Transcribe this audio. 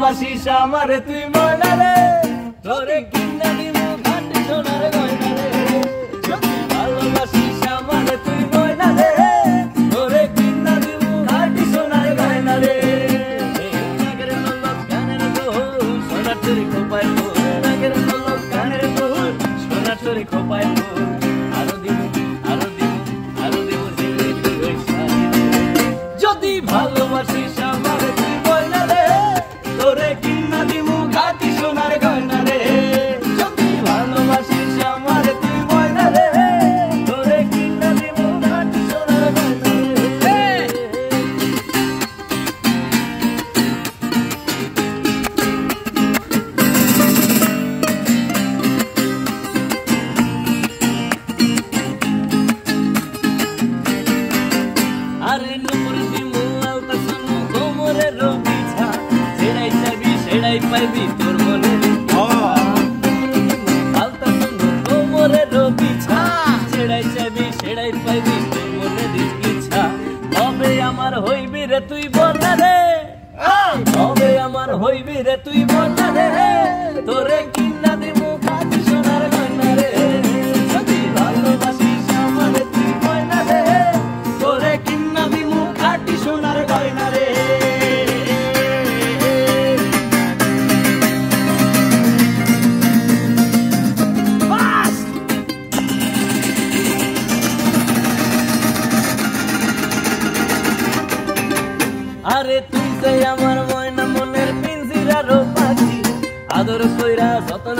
ভালোবাসিস আমারে তুই ময়না রে, তোরে কিনা দিমু খাঁটি সোনার গয়না রে। যদি ভালোবাসিস আমারে তুই ময়না রে, তোরে কিনা দিমু খাঁটি সোনার গয়না রে। নাগের নলক কানের দুল, সোনার তরি খোপায় ফুল, নাগের নলক কানের দুল, সোনার তরি খোপায় ফুল। আরো দিমু আরো দিমু আরো দিমু দিলে তুই ওই শাড়ি রে। যদি ভালোবাসিস আমারে তুই ময়না রে, তোরে কিনা দিমু খাঁটি সোনার গয়না রে। যদি ভালোবাসিস আমারে তুই ময়না রে, তোরে কিনা দিমু খাঁটি সোনার গয়না রে। আরে নুপুর দিমু আলতা সোনু কোমরে রবিছা, সেড়াই চাবি সেড়াই পাইবি তোর মনে আলতা সোনু কোমরে রবিছা, সেড়াই চাবি সেড়াই পাইবি তোর মনে ইচ্ছা। তবে আমার হইবি রে তুই বলনা রে, তবে আমার হইবি রে তুই বলনা রে, তোরে কিনা দিমু খাঁটি সোনার গয়না রে। যদি ভালোবাসিস আমারে তুই ময়না রে, তোরে কিনা দিমু খাঁটি সোনার গয়না রে। আরে তুই যে আমার ময়না মনের পিঞ্জিরার পাখি, আদর কইরা যতন